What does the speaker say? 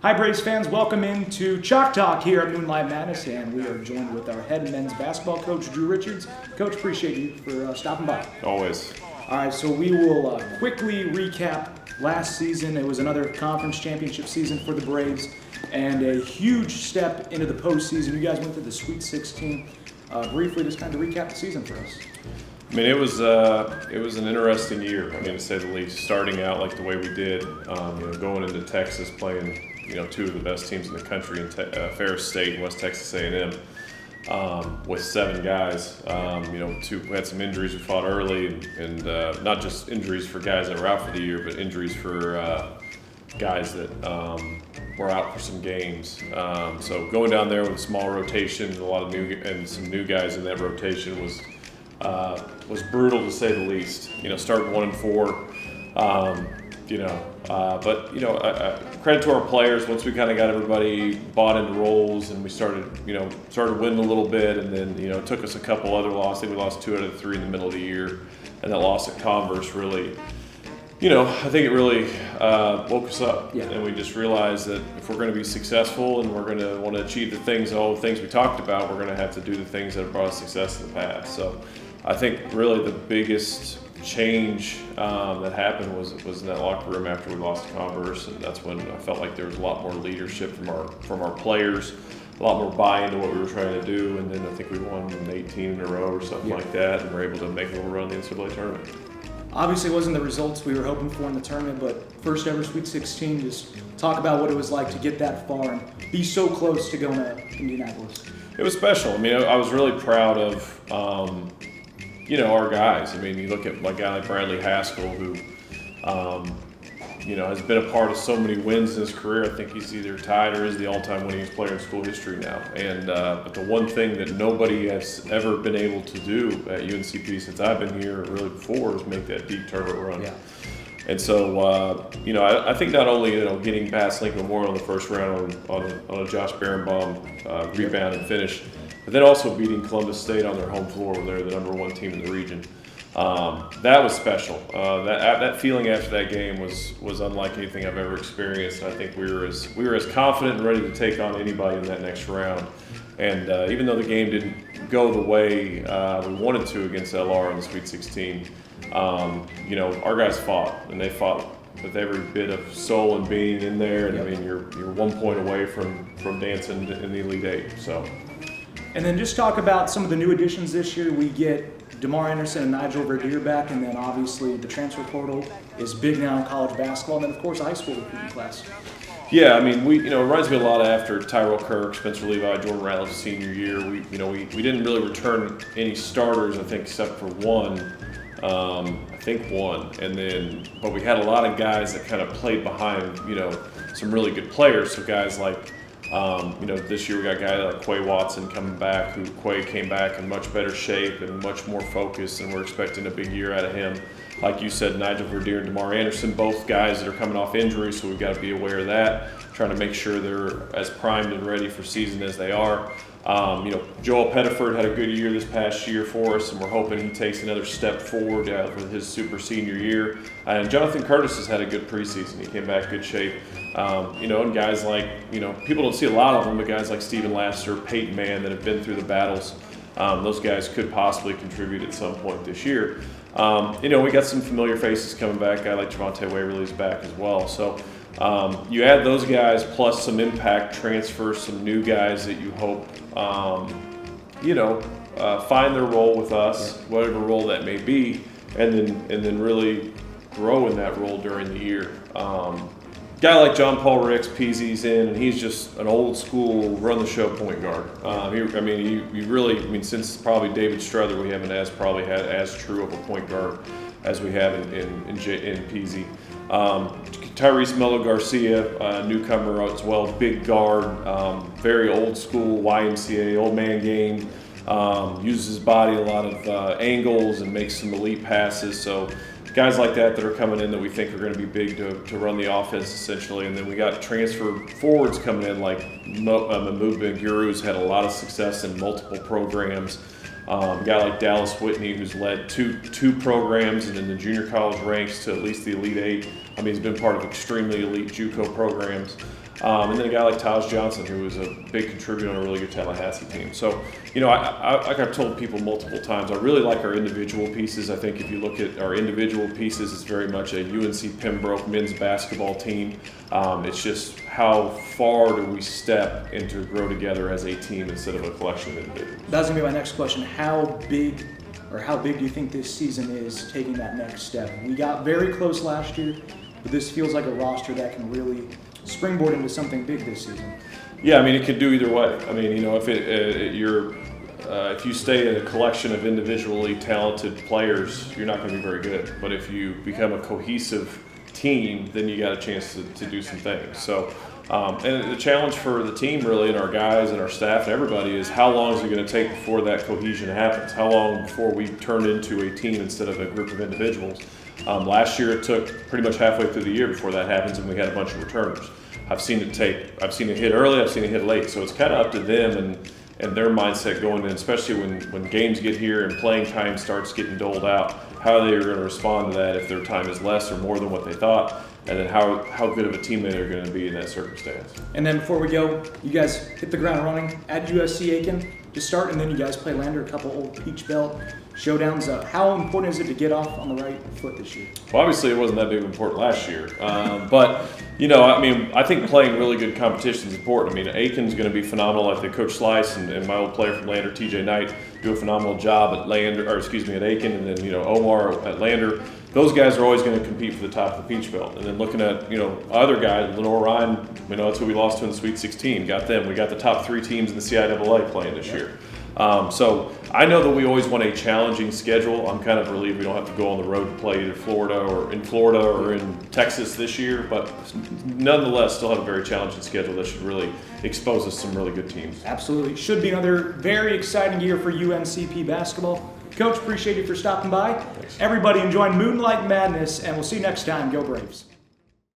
Hi Braves fans, welcome into Chalk Talk here at Moonlight Madness, and we are joined with our head men's basketball coach, Drew Richards. Coach, appreciate you for stopping by. Always. All right, so we will quickly recap last season. It was another conference championship season for the Braves, and a huge step into the postseason. You guys went to the Sweet 16. Briefly, just kind of recap the season for us. I mean, it was an interesting year. I mean, to say the least. Starting out like the way we did, going into Texas, playing two of the best teams in the country in Ferris State and West Texas A&M, with 7 guys. We had some injuries we fought early, and not just injuries for guys that were out for the year, but injuries for guys that were out for some games. So going down there with a small rotation and some new guys in that rotation was brutal to say the least. Starting 1-4. Credit to our players. Once we kind of got everybody bought into roles and we started winning a little bit, and then it took us a couple other losses. I think we lost 2 out of the 3 in the middle of the year, and that loss at Converse really, I think it really woke us up. Yeah. And we just realized that if we're going to be successful and we're going to want to achieve all the things we talked about, we're going to have to do the things that have brought us success in the past. So I think really the biggest change that happened was in that locker room after we lost to Converse, and that's when I felt like there was a lot more leadership from our players, a lot more buy-in to what we were trying to do, and then I think we won 18 in a row or something like that, and were able to make a little run in the NCAA tournament. Obviously, it wasn't the results we were hoping for in the tournament, but first ever Sweet 16. Just talk about what it was like to get that far and be so close to going to Indianapolis. It was special. I mean, I was really proud of our guys. I mean, you look at a guy like Bradley Haskell, who has been a part of so many wins in his career. I think he's either tied or is the all-time winningest player in school history now. And but the one thing that nobody has ever been able to do at UNCP since I've been here, or really before, is make that deep tournament run. Yeah. And so, I think not only getting past Lincoln Memorial in the first round on a Josh Berenbaum rebound and finish, but then also beating Columbus State on their home floor, where they're the number 1 team in the region. That was special. That feeling after that game was unlike anything I've ever experienced. And I think we were as confident and ready to take on anybody in that next round. And even though the game didn't go the way we wanted to against LR in the Sweet 16, our guys fought, and they fought with every bit of soul and being in there. And I mean, you're 1 point away from dancing in the Elite 8. So. And then just talk about some of the new additions this year. We get DeMar Anderson and Nigel Verdier back, and then obviously the transfer portal is big now in college basketball, and then of course a high school recruiting class. Yeah, I mean, it reminds me a lot of after Tyrell Kirk, Spencer Levi, Jordan Ratliff's senior year. We didn't really return any starters, I think, except for one. But we had a lot of guys that kind of played behind, some really good players. So guys like, this year we got a guy like Quay Watson coming back, Quay came back in much better shape and much more focused, and we're expecting a big year out of him. Like you said, Nigel Verdier and DeMar Anderson, both guys that are coming off injury, so we've got to be aware of that, trying to make sure they're as primed and ready for season as they are. Joel Pettiford had a good year this past year for us, and we're hoping he takes another step forward with his super senior year. And Jonathan Curtis has had a good preseason. He came back good shape. And guys like, people don't see a lot of them, but guys like Stephen Laster, Peyton Mann that have been through the battles, those guys could possibly contribute at some point this year. We got some familiar faces coming back. A guy like Javante Waverly's back as well. So you add those guys plus some impact transfers, some new guys that you hope, find their role with us, whatever role that may be, and then really grow in that role during the year. Guy like John Paul Ricks, PZ's in, and he's just an old school run the show point guard. Since probably David Strother, we haven't probably had as true of a point guard as we have in PZ. Tyrese Melo Garcia, newcomer as well, big guard, very old school YMCA, old man game, uses his body a lot of angles and makes some elite passes. So guys like that are coming in that we think are going to be big to run the offense essentially. And then we got transfer forwards coming in like Mahmoud Ben-Guru, who's had a lot of success in multiple programs. A guy like Dallas Whitney, who's led two programs and in the junior college ranks to at least the Elite 8. I mean, he's been part of extremely elite JUCO programs. And then a guy like Taj Johnson, who was a big contributor on a really good Tallahassee team. So, you know, like I've told people multiple times, I really like our individual pieces. I think if you look at our individual pieces, it's very much a UNC Pembroke men's basketball team. It's just how far do we step into grow together as a team instead of a collection of individuals. That's going to be my next question. How big do you think this season is taking that next step? We got very close last year, but this feels like a roster that can really springboard into something big this season. Yeah, I mean, it could do either way. I mean, you know, if you stay in a collection of individually talented players, you're not going to be very good. But if you become a cohesive team, then you got a chance to do some things. So, and the challenge for the team really, and our guys and our staff and everybody, is how long is it going to take before that cohesion happens? How long before we turn into a team instead of a group of individuals? Last year it took pretty much halfway through the year before that happens, and we had a bunch of returners. I've seen it hit early, I've seen it hit late, so it's kind of up to them and their mindset going in, especially when games get here and playing time starts getting doled out, how they are going to respond to that if their time is less or more than what they thought, and then how good of a teammate they're going to be in that circumstance. And then before we go, you guys hit the ground running at USC Aiken to start, and then you guys play Lander, a couple old Peach Belt showdowns. How important is it to get off on the right foot this year? Well, obviously it wasn't that big of important last year, but you know, I mean, I think playing really good competition is important. I mean, Aiken's going to be phenomenal. I think Coach Slice and my old player from Lander, TJ Knight, do a phenomenal job at at Aiken, and then, you know, Omar at Lander. Those guys are always going to compete for the top of the Peach Belt. And then looking at, you know, other guys, Lenore Ryan, you know, that's who we lost to in the Sweet 16. Got them. We got the top 3 teams in the CIAA playing this year. So I know that we always want a challenging schedule. I'm kind of relieved we don't have to go on the road to play either Florida or in Texas this year, but nonetheless still have a very challenging schedule that should really expose us to some really good teams. Absolutely. Should be another very exciting year for UNCP basketball. Coach, appreciate you for stopping by. Thanks. Everybody enjoying Moonlight Madness, and we'll see you next time. Go Braves.